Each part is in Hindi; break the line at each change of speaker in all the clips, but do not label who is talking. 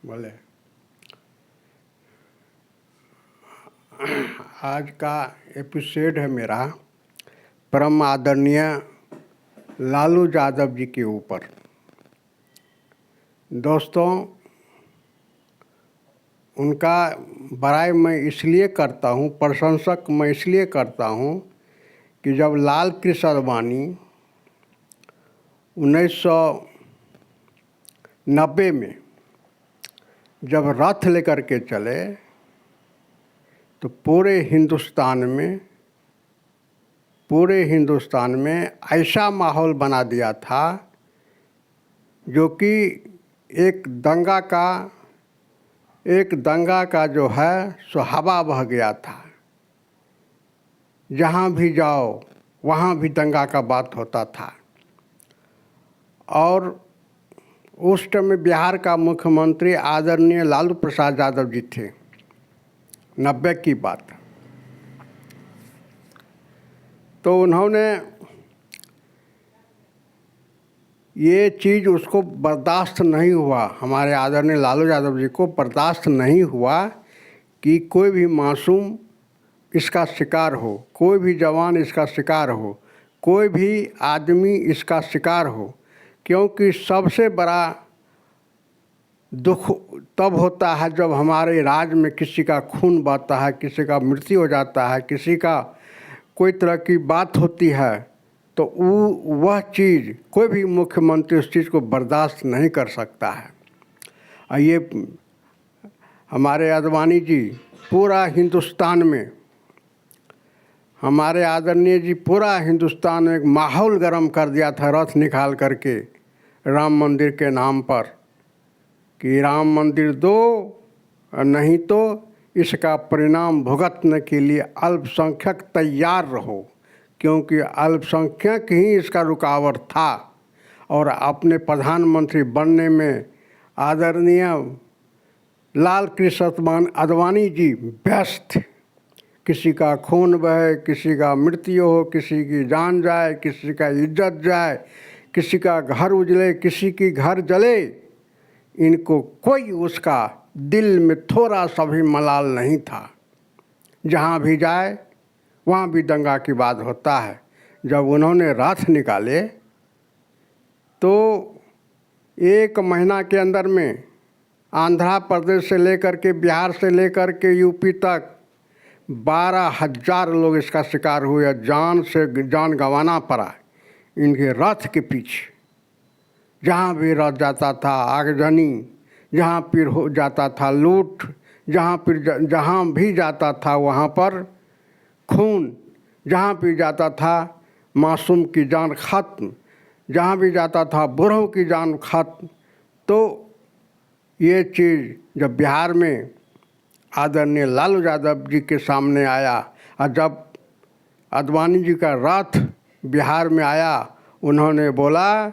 बोले आज का एपिसोड है मेरा परम आदरणीय लालू यादव जी के ऊपर। दोस्तों, उनका बड़ाई मैं इसलिए करता हूँ, प्रशंसक मैं इसलिए करता हूँ कि जब लाल कृष्ण आडवाणी 1990 में जब रथ लेकर के चले तो पूरे हिंदुस्तान में ऐसा माहौल बना दिया था जो कि एक दंगा का जो है सो हवा बह गया था। जहाँ भी जाओ वहाँ भी दंगा का बात होता था। और उस टाइम बिहार का मुख्यमंत्री आदरणीय लालू प्रसाद यादव जी थे। 90 की बात। तो उन्होंने ये चीज़ उसको बर्दाश्त नहीं हुआ, हमारे आदरणीय लालू यादव जी को बर्दाश्त नहीं हुआ कि कोई भी मासूम इसका शिकार हो, कोई भी जवान इसका शिकार हो, कोई भी आदमी इसका शिकार हो। क्योंकि सबसे बड़ा दुख तब होता है जब हमारे राज्य में किसी का खून बहता है, किसी का मृत्यु हो जाता है, किसी का कोई तरह की बात होती है, तो वह चीज़ कोई भी मुख्यमंत्री उस चीज़ को बर्दाश्त नहीं कर सकता है। ये हमारे आडवाणी जी पूरा हिंदुस्तान में, हमारे आदरणीय जी पूरा हिंदुस्तान में एक माहौल गर्म कर दिया था रथ निकाल करके राम मंदिर के नाम पर कि राम मंदिर दो, नहीं तो इसका परिणाम भुगतने के लिए अल्पसंख्यक तैयार रहो। क्योंकि अल्पसंख्यक ही इसका रुकावट था। और अपने प्रधानमंत्री बनने में आदरणीय लाल कृष्ण आडवाणी जी व्यस्त। किसी का खून बहे, किसी का मृत्यु हो, किसी की जान जाए, किसी का इज्जत जाए, किसी का घर उजले, किसी की घर जले, इनको कोई उसका दिल में थोड़ा सा भी मलाल नहीं था। जहाँ भी जाए वहाँ भी दंगा की बात होता है। जब उन्होंने रथ निकाले तो 1 महीना के अंदर में आंध्र प्रदेश से लेकर के, बिहार से लेकर के यूपी तक 12,000 लोग इसका शिकार हुए। जान गंवाना पड़ा इनके रथ के पीछे। जहाँ भी रथ जाता था आगजनी, जहाँ फिर हो जाता था लूट, जहाँ भी जाता था वहाँ पर खून, जहाँ भी जाता था मासूम की जान खत्म, जहाँ भी जाता था बूढ़ों की जान खत्म। तो ये चीज़ जब बिहार में आदरणीय लालू यादव जी के सामने आया और जब आडवाणी जी का रथ बिहार में आया, उन्होंने बोला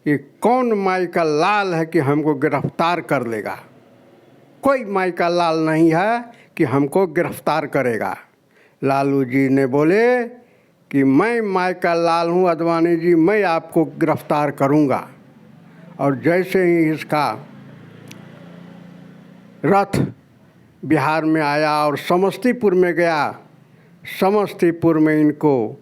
कि कौन माई का लाल है कि हमको गिरफ्तार कर लेगा। कोई माई का लाल नहीं है कि हमको गिरफ्तार करेगा। लालू जी ने बोले कि मैं माई का लाल हूँ आडवाणी जी, मैं आपको गिरफ्तार करूँगा। और जैसे ही इसका रथ बिहार में आया और समस्तीपुर में गया, समस्तीपुर में इनको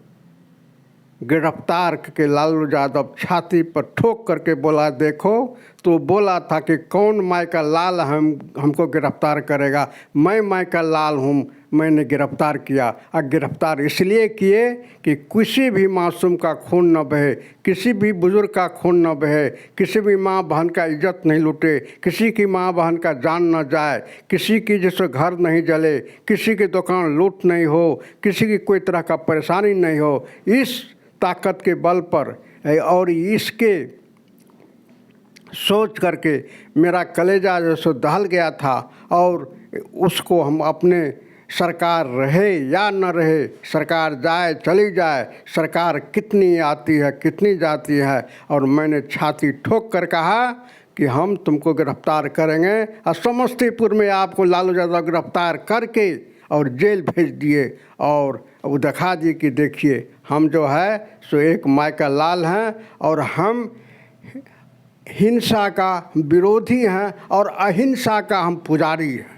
गिरफ्तार करके लालू यादव छाती पर ठोक करके बोला, देखो तो बोला था कि कौन माई का लाल हमको गिरफ्तार करेगा। मैं माई का लाल हूँ, मैंने गिरफ्तार किया। और गिरफ्तार इसलिए किए कि किसी भी मासूम का खून न बहे, किसी भी बुजुर्ग का खून न बहे, किसी भी माँ बहन का इज्जत नहीं लूटे, किसी की माँ बहन का जान न जाए, किसी की जैसे घर नहीं जले, किसी की दुकान लूट नहीं हो, किसी की कोई तरह का परेशानी नहीं हो। इस ताकत के बल पर और इसके सोच करके मेरा कलेजा जो सो दहल गया था। और उसको हम अपने सरकार रहे या न रहे, सरकार जाए चली जाए, सरकार कितनी आती है कितनी जाती है, और मैंने छाती ठोक कर कहा कि हम तुमको गिरफ्तार करेंगे। और समस्तीपुर में आपको लालू यादव गिरफ्तार करके और जेल भेज दिए और वो दिखा दिए कि देखिए हम जो है सो एक माई का लाल हैं और हम हिंसा का विरोधी हैं और अहिंसा का हम पुजारी हैं।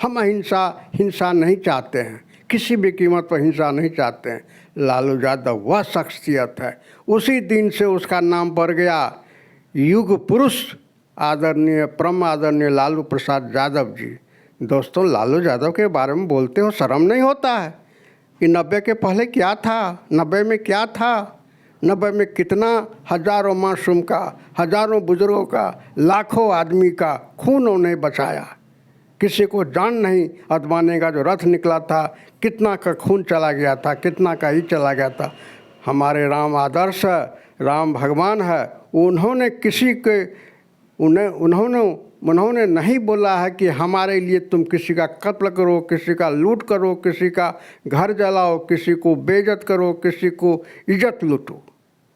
हम हिंसा नहीं चाहते हैं, किसी भी कीमत पर हिंसा नहीं चाहते हैं। लालू यादव वह शख्सियत है, उसी दिन से उसका नाम पड़ गया युग पुरुष आदरणीय परम आदरणीय लालू प्रसाद यादव जी। दोस्तों, लालू यादव के बारे में बोलते हो शर्म नहीं होता है कि 90 के पहले क्या था, 90 में क्या था, 90 में कितना हजारों मासूम का, हजारों बुजुर्गों का, लाखों आदमी का खून उन्होंने बचाया। किसी को जान नहीं अदमाने का जो रथ निकला था, कितना का खून चला गया था, कितना का ही चला गया था। हमारे राम आदर्श है, राम भगवान है, उन्होंने किसी के उन्होंने नहीं बोला है कि हमारे लिए तुम किसी का कत्ल करो, किसी का लूट करो, किसी का घर जलाओ, किसी को बेइज्जत करो, किसी को इज्जत लूटो।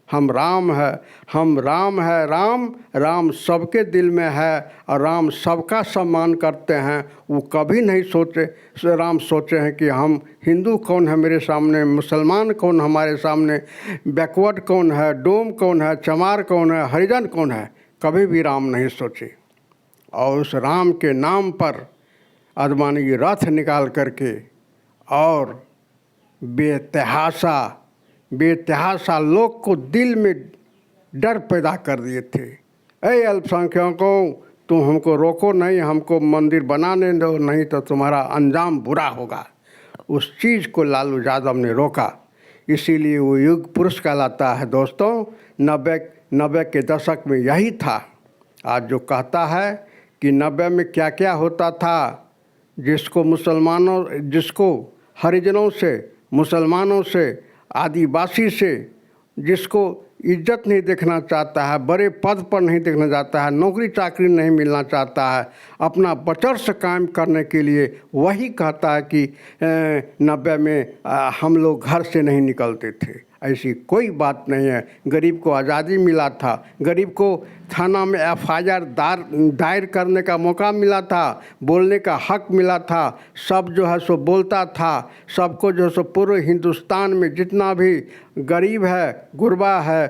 हम राम है, हम राम है, राम सबके दिल में है और राम सबका सम्मान करते हैं। वो कभी नहीं राम सोचे हैं कि हम हिंदू कौन है मेरे सामने, मुसलमान कौन हमारे सामने, बैकवर्ड कौन है, डोम कौन है, चमार कौन है, हरिजन कौन है, कभी भी राम नहीं सोचे। और उस राम के नाम पर आदमानी रथ निकाल करके और बेतहाशा लोग को दिल में डर पैदा कर दिए थे। ऐ अल्पसंख्यकों, तुम हमको रोको नहीं, हमको मंदिर बनाने दो, नहीं तो तुम्हारा अंजाम बुरा होगा। उस चीज़ को लालू यादव ने रोका, इसीलिए वो युग पुरुष कहलाता है। दोस्तों, 90 के दशक में यही था। आज जो कहता है कि 90 में क्या क्या होता था, जिसको हरिजनों से, मुसलमानों से, आदिवासी से, जिसको इज्जत नहीं देखना चाहता है, बड़े पद पर नहीं देखना चाहता है, नौकरी चाकरी नहीं मिलना चाहता है, अपना वर्चस्व कायम करने के लिए वही कहता है कि 90 में हम लोग घर से नहीं निकलते थे। ऐसी कोई बात नहीं है। गरीब को आज़ादी मिला था, गरीब को थाना में FIR दायर करने का मौका मिला था, बोलने का हक मिला था, सब जो है सो बोलता था। सबको जो है सो पूरे हिंदुस्तान में जितना भी गरीब है, गुरबा है,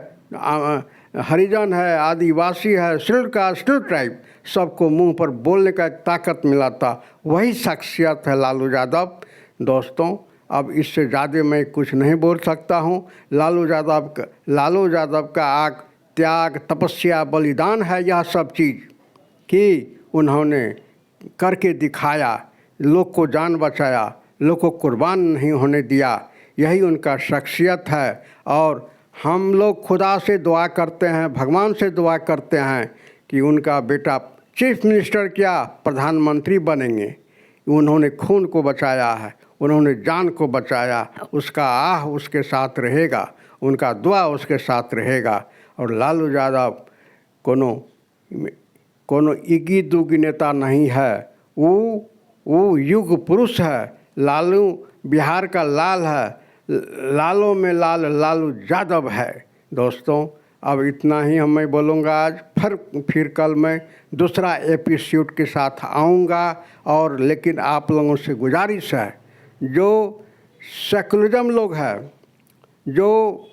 हरिजन है, आदिवासी है, शेड्यूल कास्ट, शेड्यूल ट्राइब, सबको मुंह पर बोलने का ताकत मिला था। वही शख्सियत है लालू यादव। दोस्तों, अब इससे ज़्यादा मैं कुछ नहीं बोल सकता हूँ। लालू यादव का आग, त्याग, तपस्या, बलिदान है यह सब चीज़ कि उन्होंने करके दिखाया, लोग को जान बचाया, लोग को कुर्बान नहीं होने दिया। यही उनका शख्सियत है। और हम लोग खुदा से दुआ करते हैं, भगवान से दुआ करते हैं कि उनका बेटा चीफ मिनिस्टर क्या प्रधानमंत्री बनेंगे। उन्होंने खून को बचाया है, उन्होंने जान को बचाया, उसका आह उसके साथ रहेगा, उनका दुआ उसके साथ रहेगा। और लालू यादव कोनो इगी दुगी नेता नहीं है, वो युग पुरुष है। लालू बिहार का लाल है, लालों में लाल लालू यादव है। दोस्तों, अब इतना ही मैं बोलूँगा आज। फिर कल मैं दूसरा एपिसोड के साथ आऊँगा। और लेकिन आप लोगों से गुजारिश है, जो सेकुलरिज्म लोग हैं, जो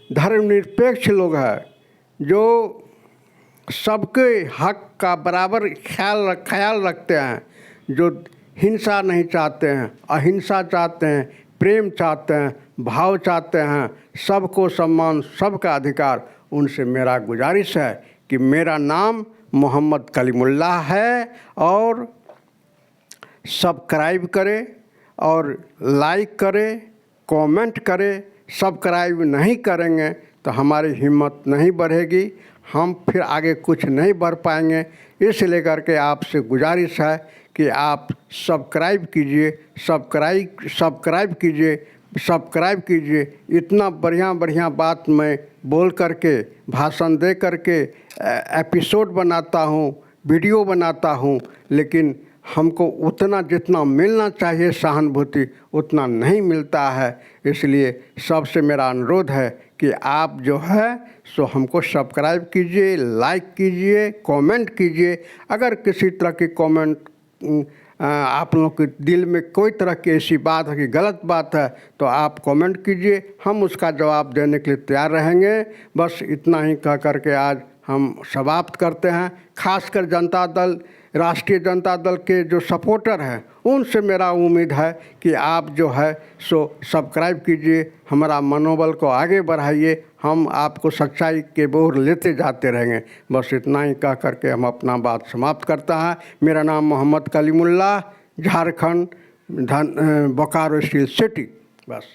धर्मनिरपेक्ष लोग हैं, जो सबके हक का बराबर ख्याल रखते हैं, जो हिंसा नहीं चाहते हैं, अहिंसा चाहते हैं, प्रेम चाहते हैं, भाव चाहते हैं, सबको सम्मान, सबका अधिकार, उनसे मेरा गुजारिश है कि मेरा नाम मोहम्मद कलीमुल्लाह है। और सब्सक्राइब करें और लाइक करें, कमेंट करें। सब्सक्राइब नहीं करेंगे तो हमारी हिम्मत नहीं बढ़ेगी, हम फिर आगे कुछ नहीं बढ़ पाएंगे। इस लेकर के आपसे गुजारिश है कि आप सब्सक्राइब कीजिए। इतना बढ़िया बात मैं बोल करके, भाषण दे करके एपिसोड बनाता हूँ, वीडियो बनाता हूँ, लेकिन हमको उतना जितना मिलना चाहिए सहानुभूति उतना नहीं मिलता है। इसलिए सबसे मेरा अनुरोध है कि आप जो है सो हमको सब्सक्राइब कीजिए, लाइक कीजिए, कमेंट कीजिए। अगर किसी तरह की कमेंट आप लोगों के दिल में कोई तरह की ऐसी बात है कि गलत बात है तो आप कमेंट कीजिए, हम उसका जवाब देने के लिए तैयार रहेंगे। बस इतना ही कह करके आज हम समाप्त करते हैं। खासकर जनता दल, राष्ट्रीय जनता दल के जो सपोर्टर हैं उनसे मेरा उम्मीद है कि आप जो है सो सब्सक्राइब कीजिए, हमारा मनोबल को आगे बढ़ाइए, हम आपको सच्चाई के बोर लेते जाते रहेंगे। बस इतना ही कह करके हम अपना बात समाप्त करता है। मेरा नाम मोहम्मद कलीमुल्लाह, झारखंड, बोकारो स्टील सिटी। बस।